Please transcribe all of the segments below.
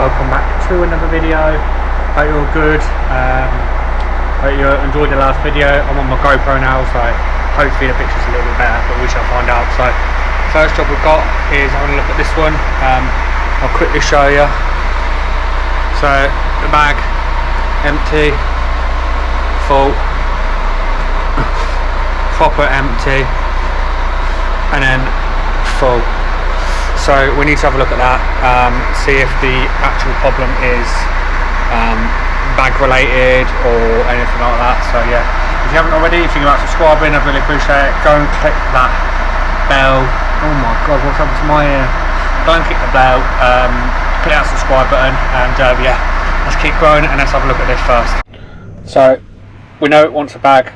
welcome back to another video. Hope you're all good. Hope you enjoyed the last video. I'm on my GoPro now, so hopefully the picture's a little bit better, but we shall find out. So first job we've got is having a look at this one. I'll quickly show you. So the bag empty, full, proper empty, and then full. So we need to have a look at that, see if the actual problem is bag related or anything like that. So yeah, if you haven't already, if you think about subscribing, I'd really appreciate it. Go and click that bell. Oh my god, what's happened to my ear? Go and click the bell, click that subscribe button, and yeah, let's keep growing and let's have a look at this first. So we know it wants a bag.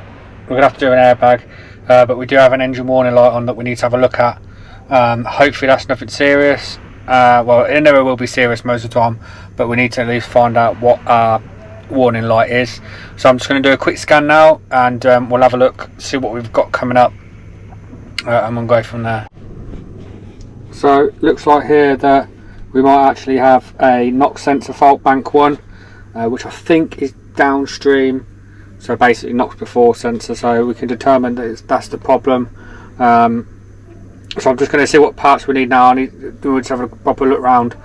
We're gonna have to do an airbag, but we do have an engine warning light on that we need to have a look at. Hopefully that's nothing serious. Well, it never will be serious most of the time, but we need to at least find out what our warning light is. So I'm just going to do a quick scan now, and we'll have a look, see what we've got coming up, and we'll go from there. So looks like here that we might actually have a knock sensor fault, bank 1, which I think is downstream, so basically knocks before sensor, so we can determine that that's the problem. So I'm just going to see what parts we need now. We'll just have a proper look round.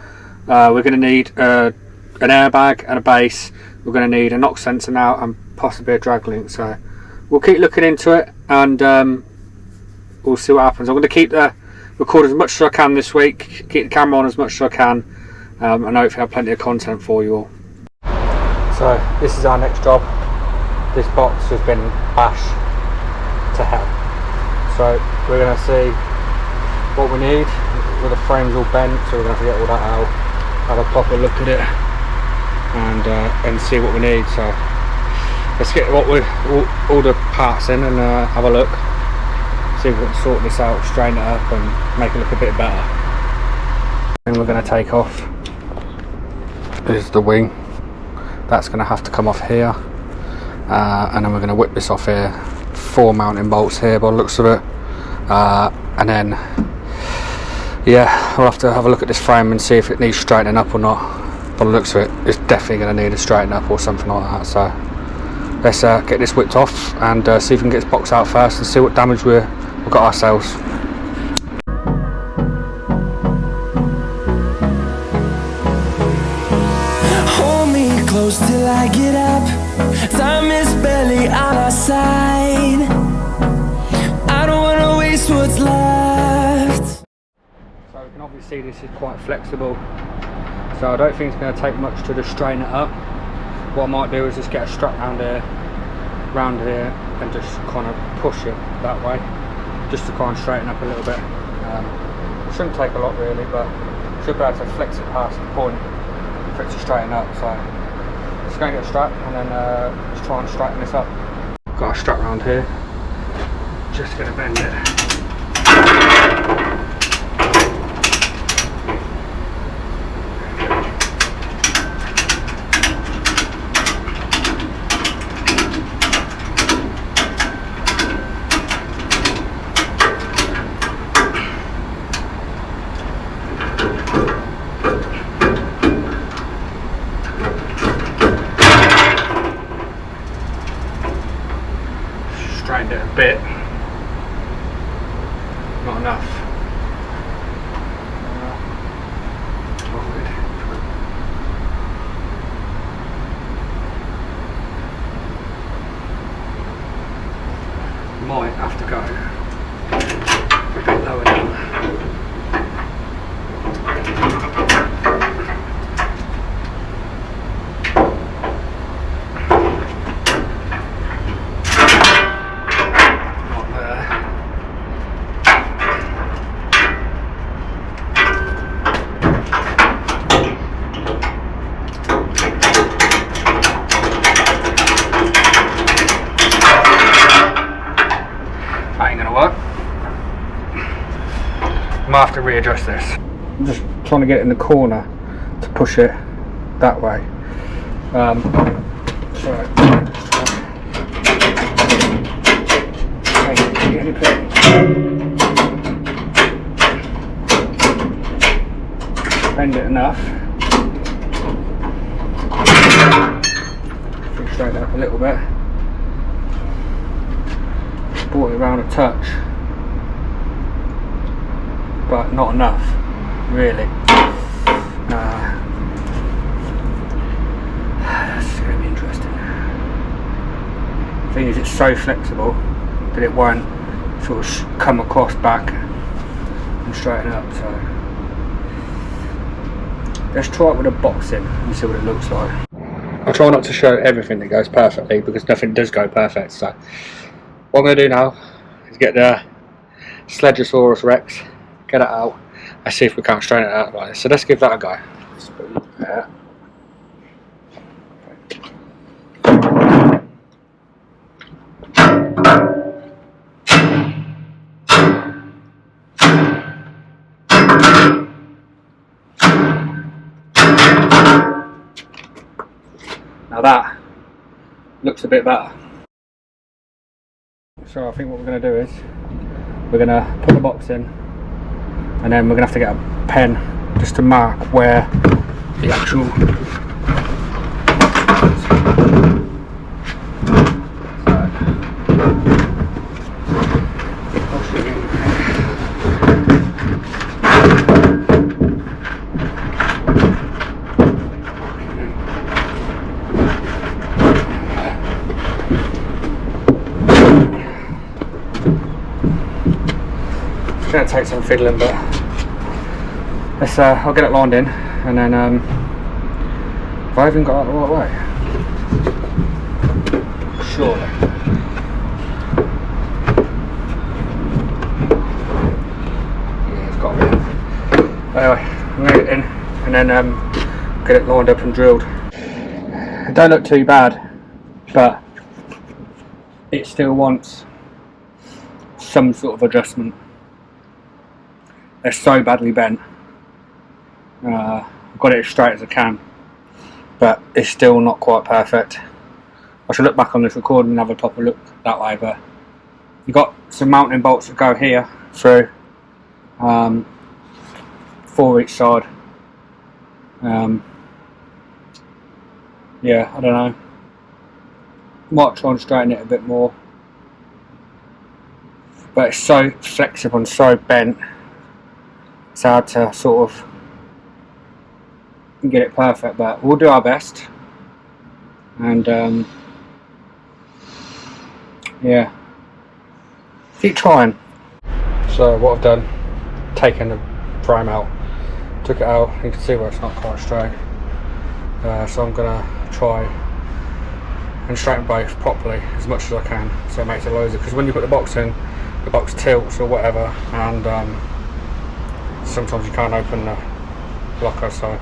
We're going to need an airbag and a base. We're going to need a knock sensor now and possibly a drag link. So we'll keep looking into it, and we'll see what happens. I'm going to keep the record as much as I can this week, keep the camera on as much as I can, and hopefully have plenty of content for you all. So this is our next job. This box has been bashed to hell. So we're going to see what we need. With the frames all bent, so we're going to have to get all that out, have a proper look at it, and see what we need. So let's get all the parts in and have a look, see if we can sort this out, straighten it up and make it look a bit better. And we're going to take off is the wing. That's going to have to come off here, and then we're going to whip this off here. 4 mounting bolts here by the looks of it, and then yeah, we'll have to have a look at this frame and see if it needs straightening up or not. By the looks of it, it's definitely going to need a straighten up or something like that. So let's get this whipped off and see if we can get this box out first and see what damage we've got ourselves. Hold me close till I get up. Time is barely on our side. I don't want to waste what's left. So you can obviously see this is quite flexible, so I don't think it's going to take much to just straighten it up. What I might do is just get a strap round here and just kind of push it that way, just to kind of straighten up a little bit. It shouldn't take a lot really, but should be able to flex it past the point for it to straighten up. So just going to get a strap and then just try and straighten this up. Got a strap round here, just going to bend it. Straightened it a bit, not enough. Might have to go a bit lower down. Might have to readjust this. I'm just trying to get it in the corner to push it that way. Bend it enough straighten it up a little bit. Brought it around a touch, but not enough, really. That's going to be interesting. The thing is, it's so flexible that it won't sort of come across back and straighten up. So let's try it with a box in and see what it looks like. I'll try not to show everything that goes perfectly because nothing does go perfect. So what I'm going to do now is get the Sledgosaurus Rex, get it out, and see if we can't straighten it out like this. So let's give that a go. Let's put it there. Now that looks a bit better. So I think what we're going to do is we're going to put the box in, and then we're going to have to get a pen just to mark where the actual it's going to take some fiddling, but let's I'll get it lined in, and then have I even got it the right way? Surely. Yeah, it's got to be. Anyway, I'm going to get it in and then get it lined up and drilled. It don't look too bad, but it still wants some sort of adjustment. They're so badly bent. I've got it as straight as I can, but it's still not quite perfect. I should look back on this recording and have a proper look that way, but you've got some mounting bolts that go here through, 4 each side. Yeah, I don't know. Might try and straighten it a bit more, but it's so flexible and so bent. It's hard to sort of get it perfect, but we'll do our best. And yeah, keep trying. So what I've done, taken the frame out, took it out. You can see where it's not quite straight. So I'm gonna try and straighten both properly as much as I can, so it makes it loads. Because when you put the box in, the box tilts or whatever, and sometimes you can't open the blocker, so it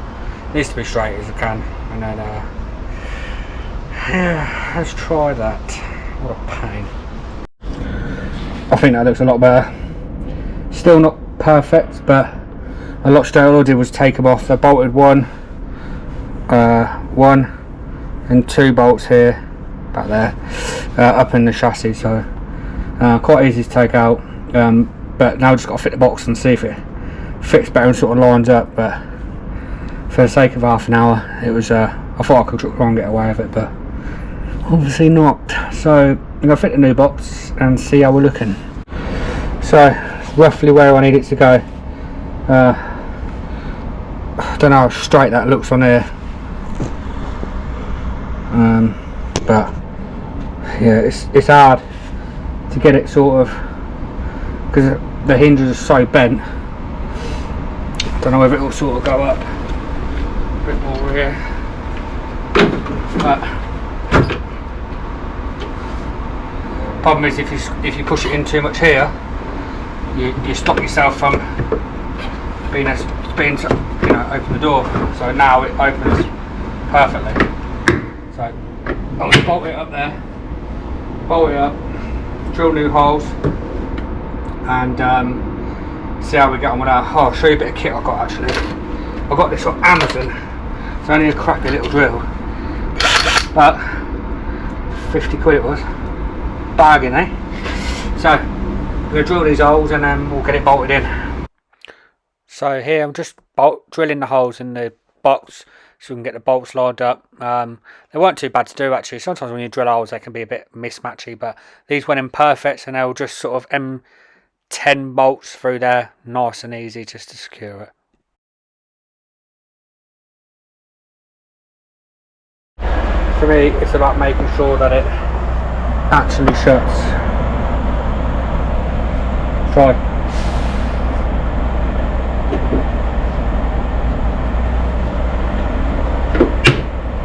needs to be straight as I can. And then yeah, let's try that. What a pain. I think that looks a lot better. Still not perfect, but a lot straighter. All I did was take them off. I bolted one and 2 bolts here, back there, up in the chassis, so quite easy to take out. But now I've just got to fit the box and see if it fits better and sort of lines up. But for the sake of half an hour, it was I thought I could try and get away with it, but obviously not. So I'm going to fit the new box and see how we're looking. So roughly where I need it to go. I don't know how straight that looks on here, but yeah, it's hard to get it sort of, because the hinges are so bent. Don't know if it will sort of go up a bit more here, but problem is if you push it in too much here, you stop yourself from being to, you know, open the door. So now it opens perfectly. So I'm going to bolt it up there, bolt it up, drill new holes, and see how we get on with that. Oh, I'll show you a bit of kit I got actually. I got this from Amazon. It's only a crappy little drill, but 50 quid it was. Bargain, eh? So we're going to drill these holes and then we'll get it bolted in. So here I'm just drilling the holes in the box so we can get the bolts lined up. They weren't too bad to do actually. Sometimes when you drill holes they can be a bit mismatchy, but these went in perfect, and they were just sort of M10 bolts through there, nice and easy just to secure it. For me, it's about making sure that it actually shuts. Try.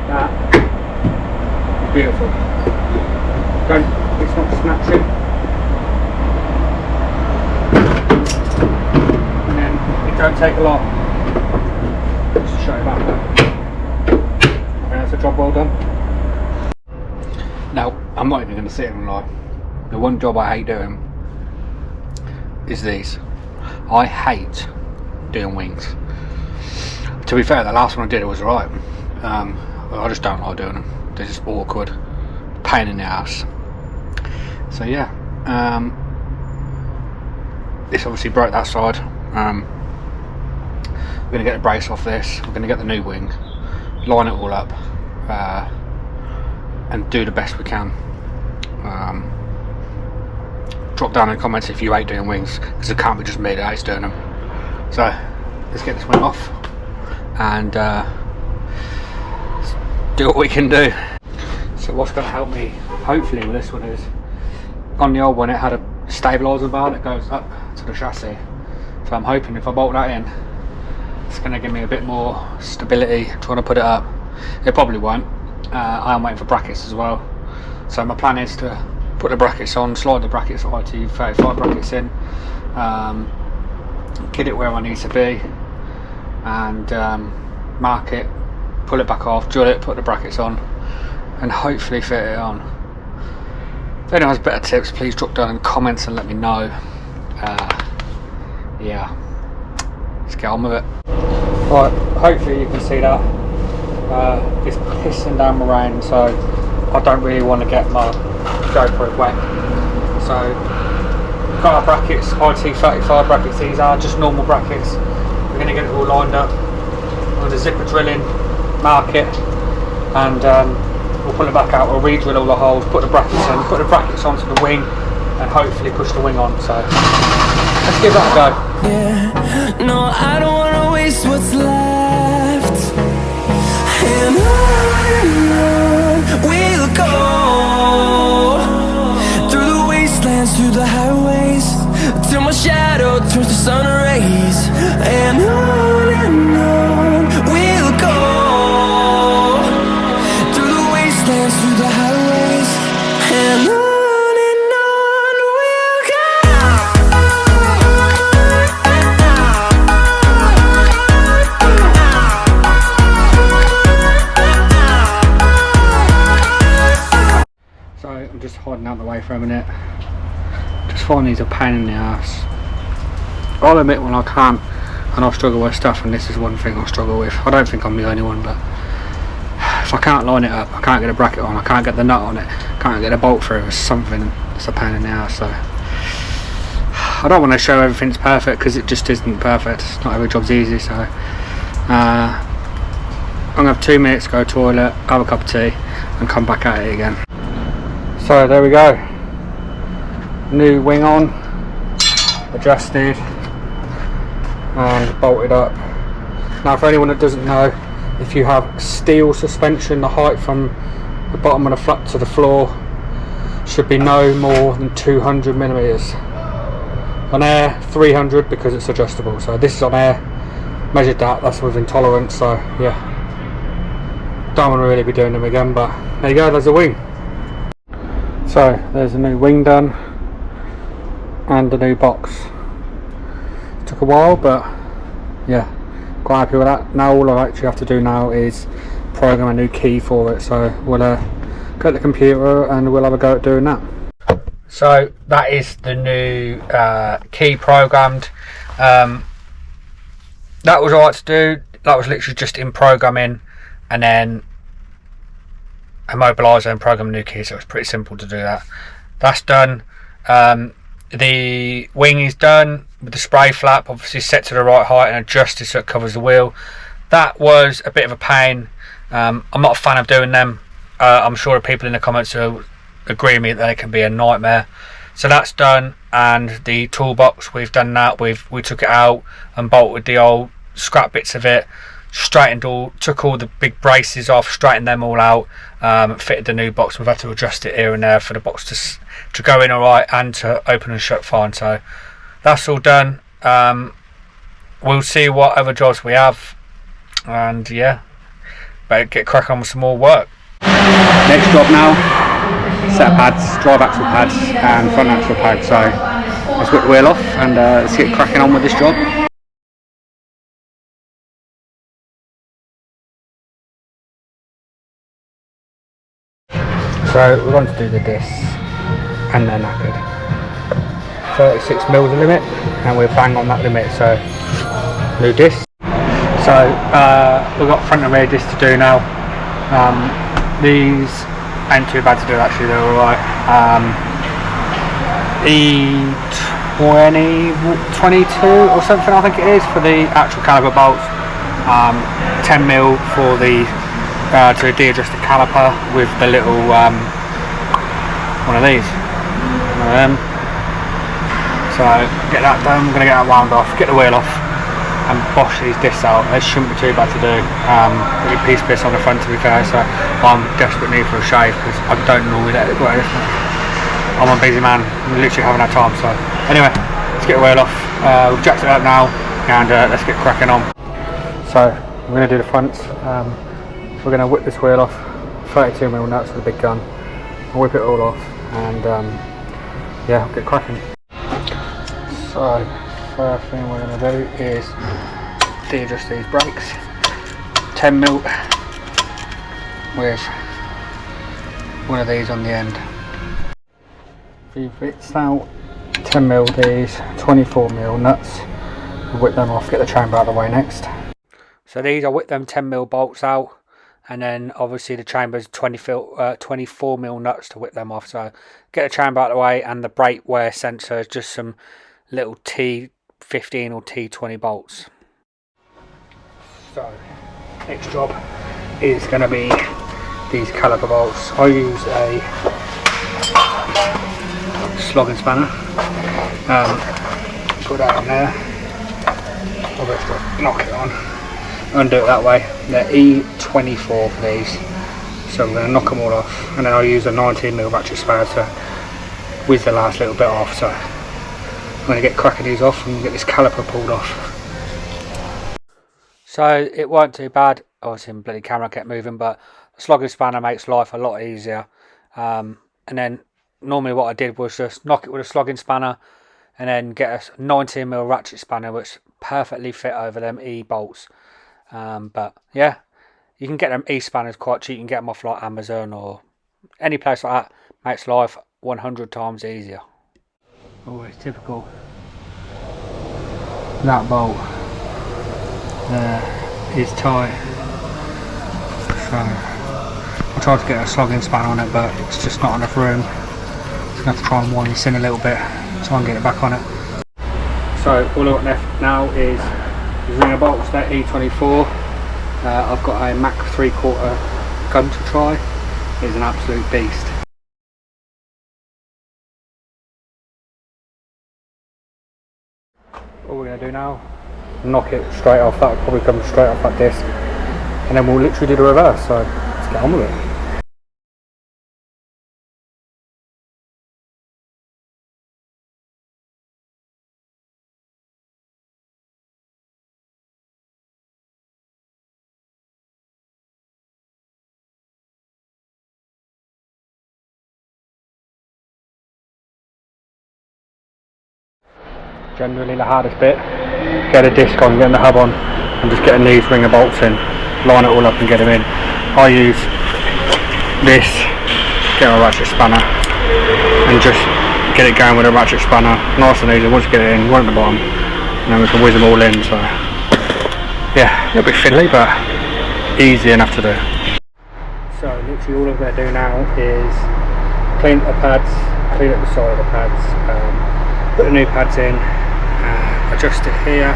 That is beautiful. It's not snatching. And then it don't take a lot. Just to show you about that. And that's a job well done. Now, I'm not even going to sit here and lie. The one job I hate doing is these. I hate doing wings. To be fair, the last one I did it was right. I just don't like doing them. They're just awkward, pain in the ass. So yeah, this obviously broke that side. We're going to get the brace off this. We're going to get the new wing, line it all up, and do the best we can. Drop down in the comments if you hate doing wings, because it can't be just me that hates doing them. So let's get this wing off and do what we can do. So what's going to help me hopefully with this one is, on the old one it had a stabiliser bar that goes up to the chassis, so I'm hoping if I bolt that in it's going to give me a bit more stability trying to put it up. It probably won't. I am waiting for brackets as well, so my plan is to put the brackets on, slide the brackets, IT35 brackets in, get it where I need to be, and mark it, pull it back off, drill it, put the brackets on, and hopefully fit it on. If anyone has better tips, please drop down in the comments and let me know. Yeah, let's get on with it. Right, hopefully you can see that. It's pissing down the rain, so I don't really want to get my GoPro wet. So got our brackets, IT35 brackets. These are just normal brackets. We're going to get it all lined up. I'm going to zipper drill in, mark it, and we'll pull it back out. We'll re-drill all the holes, put the brackets in, put the brackets onto the wing, and hopefully push the wing on. So let's give that a go. Yeah, no, I don't wanna waste what's left. And on we'll go, through the wastelands, through the highways, till my shadow turns to sun rays. And on we'll go, through the wastelands, through the highways, and on. I'm just hiding out the way for a minute. Just find these a pain in the ass. I'll admit when I can and I struggle with stuff, and this is one thing I struggle with. I don't think I'm the only one, but if I can't line it up, I can't get a bracket on, I can't get the nut on it, can't get a bolt through, it's something that's a pain in the ass. So I don't want to show everything's perfect, because it just isn't perfect. Not every job's easy. So I'm gonna have 2 minutes to go to the toilet, have a cup of tea, and come back at it again. So there we go, new wing on, adjusted and bolted up. Now for anyone that doesn't know, if you have steel suspension, the height from the bottom of the flat to the floor should be no more than 200 millimeters. On air 300 because it's adjustable, so this is on air, measured that's within tolerance. So yeah, don't want to really be doing them again, but there you go, there's a wing. So there's a new wing done and a new box. It took a while, but yeah, quite happy with that. Now all I actually have to do now is program a new key for it, so we'll get the computer and we'll have a go at doing that. So that is the new key programmed. That was alright to do. That was literally just in programming and then immobiliser and program a new key, so it's pretty simple to do that. That's done. The wing is done with the spray flap obviously set to the right height and adjusted so it covers the wheel. that was a bit of a pain. I'm not a fan of doing them. I'm sure people in the comments will agree with me that they can be a nightmare. So that's done, and the toolbox, we've done that. We took it out and bolted the old scrap bits of it, took all the big braces off, straightened them all out, fitted the new box. We've had to adjust it here and there for the box to go in alright and to open and shut fine. So that's all done. We'll see what other jobs we have, and yeah, better get cracking on with some more work. Next job now. Set of pads, drive axle pads and front axle pads. So let's whip the wheel off and let's get cracking on with this job. So we're going to do the discs and they're knackered. 36 mils the limit and we're bang on that limit, so new discs. So we've got front and rear discs to do now. These ain't too bad to do actually, they're alright. E22 or something I think it is for the actual caliper bolts. 10mm for the to de-adjust the caliper with the little one of these. One of them. So get that done, I'm going to get that wound off, get the wheel off and bosh these discs out. They shouldn't be too bad to do. There'll be piece bits on the front to be fair, so I'm desperate need for a shave because I don't normally let it go. I'm a busy man, I'm literally haven't had time. So anyway, let's get the wheel off. We've jacked it up now and let's get cracking on. So we're going to do the fronts. We're going to whip this wheel off, 32mm nuts with a big gun. I'll whip it all off and yeah, get cracking. So first thing we're going to do is de-adjust these brakes. 10mm with one of these on the end. Few bits out, 10mm these, 24mm nuts. We'll whip them off, get the chamber out of the way next. So these, I whip them 10mm bolts out, and then obviously the chamber's 24mm nuts to whip them off. So get the chamber out of the way, and the brake wear sensor is just some little T15 or T20 bolts. So next job is going to be these caliper bolts. I use a slogging spanner. Put that in there. I'll just knock it on. Undo it that way. They're E24 for these. So I'm going to knock them all off, and then I'll use a 19mm ratchet spanner to whiz the last little bit off. So I'm going to get cracking these off and get this caliper pulled off. So it weren't too bad. Obviously my bloody camera kept moving, but the slogging spanner makes life a lot easier. And then normally what I did was just knock it with a slogging spanner and then get a 19mm ratchet spanner which perfectly fit over them E-bolts. But yeah, you can get them E-spanners quite cheap. You can get them off like Amazon or any place like that. Makes life 100 times easier. Always typical. That bolt is tight, so I tried to get a slogging spanner on it, but it's just not enough room. Just gonna have to try and wind this in a little bit, try and get it back on it. So all I've got left now is ringer bolts. They're E24. I've got a Mach 3/4 gun to try. It's an absolute beast. All we're going to do now, knock it straight off. That will probably come straight off that disc, and then we'll literally do the reverse. So let's get on with it. Generally the hardest bit, get a disc on, getting the hub on, and just getting these ringer bolts in, line it all up and get them in. I use this, get a ratchet spanner, and just get it going with a ratchet spanner, nice and easy. Once you get it in, one at the bottom, and then we can whiz them all in. So yeah, a little bit fiddly, but easy enough to do. So literally all I'm going to do now is clean up the pads, clean up the side of the pads, put the new pads in, adjust it here,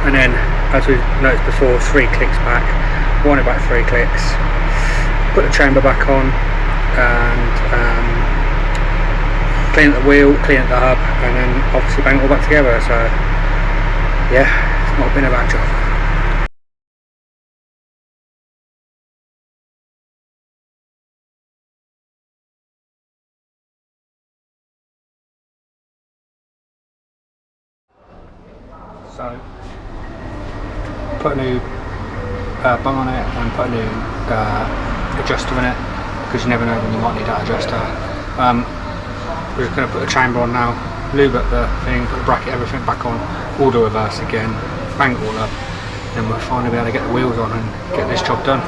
and then as we noticed before, 3 clicks back, one about 3 clicks. Put the chamber back on and clean up the wheel, clean up the hub, and then obviously bang it all back together. So yeah, it's not been a bad job. So put a new bung on it and put a new adjuster in it, because you never know when you might need that adjuster. We're just going to put the chamber on now, lube up the thing, put the bracket, everything back on, all the reverse again, bang it all up, then we'll finally be able to get the wheels on and get this job done.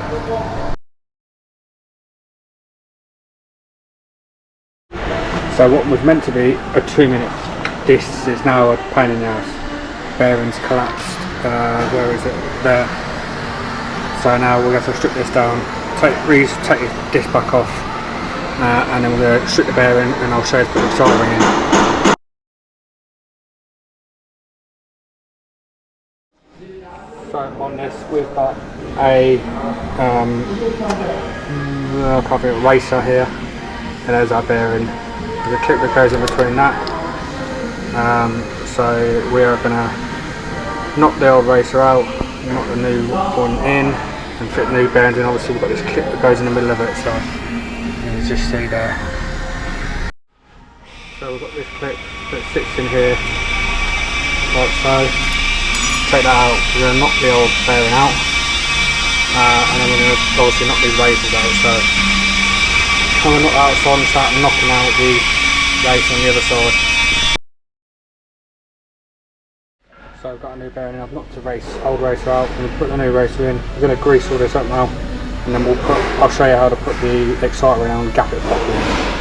So what was meant to be a 2-minute disc is now a pain in the ass. Bearings collapsed, where is it? There. So now we're going to strip this down, take the disc back off, and then we're going to strip the bearing, and I'll show you to put the side ring in. So on this we've got a racer here, and there's our bearing. There's a clip that goes in between that. So we are going to knock the old racer out, knock the new one in, and fit the new bearings in. Obviously we've got this clip that goes in the middle of it, so you can just see there. So we've got this clip that sits in here, like so. Take that out, we're going to knock the old bearing out, and then we're going to obviously knock these racers out. So I'm going to knock that outside and start knocking out the racer on the other side. So I've got a new bearing in. I've knocked the old racer out, and we'll put the new racer in. We're going to grease all this up now, and then I'll show you how to put the exciter in and gap it properly.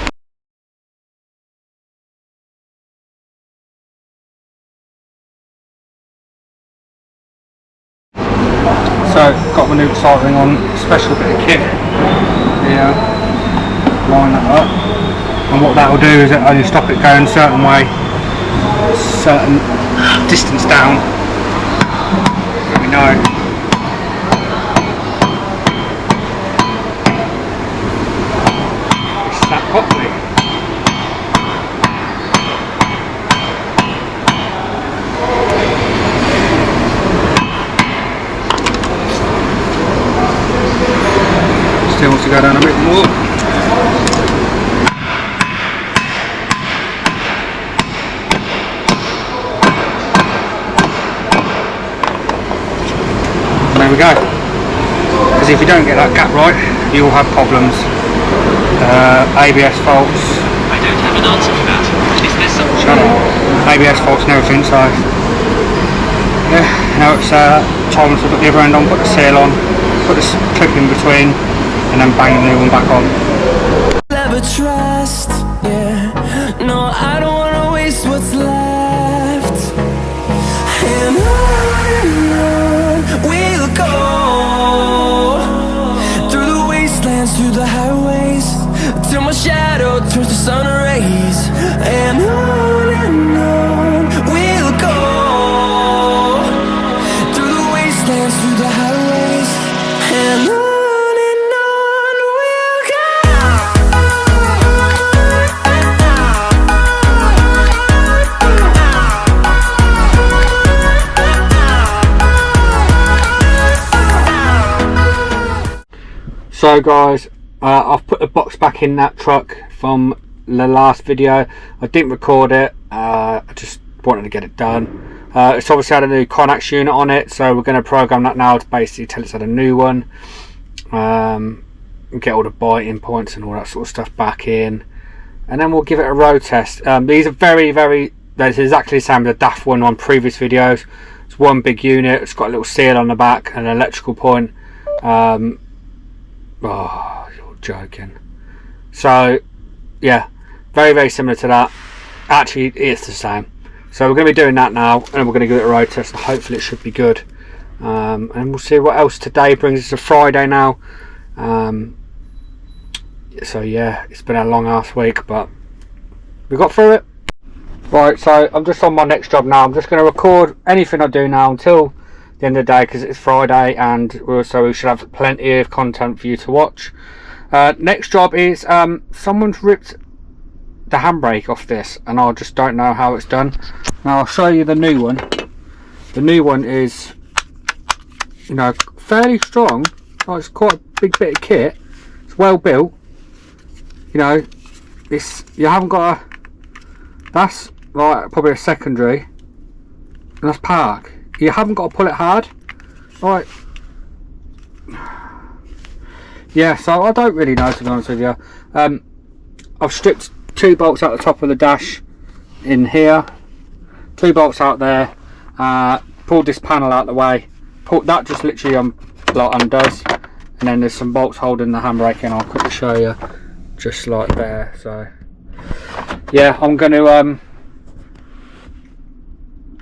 So got my new exciter on, special bit of kit here, line that up, and what that will do is it only stop it going a certain way, certain distance down, let me know. It's sat properly. Still wants to go down a bit more. There we go. Because if you don't get that gap right, you'll have problems. ABS faults. I don't have an answer for that. Is there some? Shut up. ABS faults and everything, so yeah, now it's time to put the other end on, put the seal on, put this clip in between, and then bang the new one back on. Never trust, yeah. No, I don't wanna waste what's left. And on we'll go, through the wastelands, through the highways, till my shadow turns to sun rays. And on we'll go, through the wastelands, through the highways, and on. So guys, I've put the box back in that truck from the last video. I didn't record it, I just wanted to get it done. It's obviously had a new Connex unit on it, so we're going to program that now to basically tell it's had a new one. Get all the biting points and all that sort of stuff back in, and then we'll give it a road test. These are that's exactly the same as the DAF one on previous videos. It's one big unit, it's got a little seal on the back and an electrical point. Oh, you're joking. So yeah, very similar to that. Actually, it's the same. So we're going to be doing that now, and we're going to give it a road test, and hopefully it should be good. And we'll see what else today brings. It's a Friday now. So yeah, it's been a long ass week, but we got through it. Right, so I'm just on my next job now. I'm just going to record anything I do now until the end of the day, because it's Friday, and so we should have plenty of content for you to watch. Next job is someone's ripped the handbrake off this, and I just don't know how it's done. Now I'll show you the new one. The new one is, you know, fairly strong. Oh, it's quite a big bit of kit. It's well built. You know, this, you haven't got a, that's like probably a secondary, and that's park. You haven't got to pull it hard. Right. Yeah, so I don't really know, to be honest with you. I've stripped 2 bolts out the top of the dash in here, 2 bolts out there, pulled this panel out the way, that just literally undoes, and then there's some bolts holding the handbrake in. I'll quickly show you, just like there. So yeah, I'm going to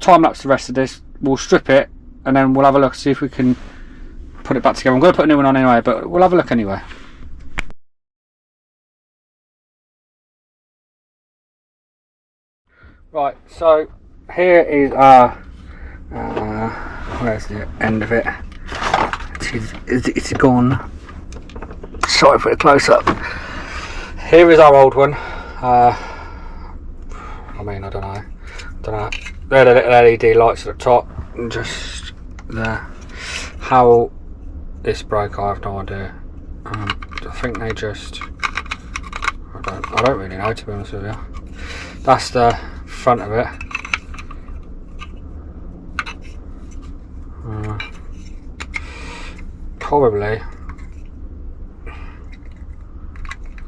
time lapse the rest of this. We'll strip it, and then we'll have a look, see if we can put it back together. I'm going to put a new one on anyway, but we'll have a look anyway. Right, so here is our where's the end of it? It's gone. Sorry for the close up. Here is our old one. I mean, I don't know. There are the little LED lights at the top, and just there. How this broke, I have no idea. I think they just, I don't really know, to be honest with you. That's the front of it. Probably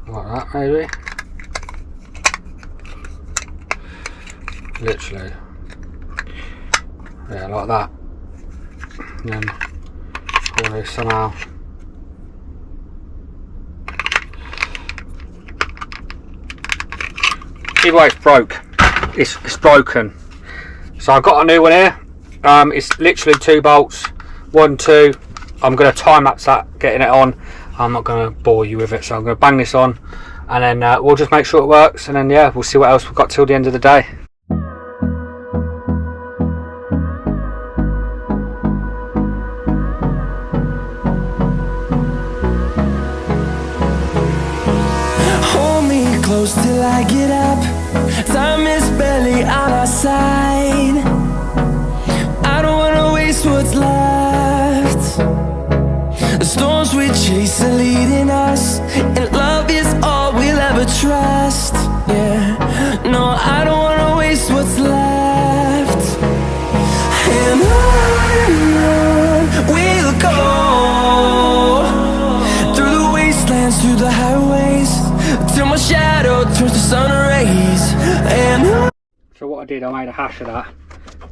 like that, maybe. Literally, yeah, like that. And then probably somehow either way, it's broke. It's broken. So I've got a new one here. It's literally 2 bolts, 1, 2. I'm going to time lapse that, getting it on. I'm not going to bore you with it, so I'm going to bang this on, and then we'll just make sure it works, and then yeah, we'll see what else we've got till the end of the day. Hold me close till I get up. Time is barely on our side. I don't wanna waste what's left. The storms we chase are leading us, and love is all we'll ever trust. Yeah, no, I don't wanna waste what's left. And on we'll go, through the wastelands, through the highways, till my shadow turns to sun rays. And so what I did, I made a hash of that.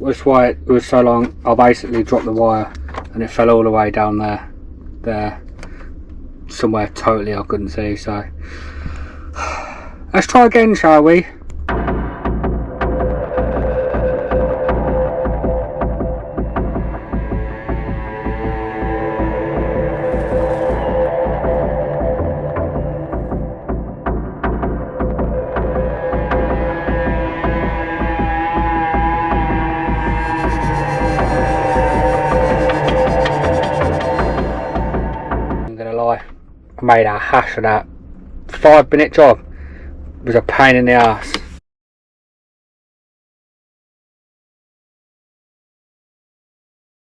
That's why it was so long. I basically dropped the wire, and it fell all the way down there, somewhere totally I couldn't see. So let's try again, shall we? I made a hash of that. 5-minute job. It was a pain in the ass.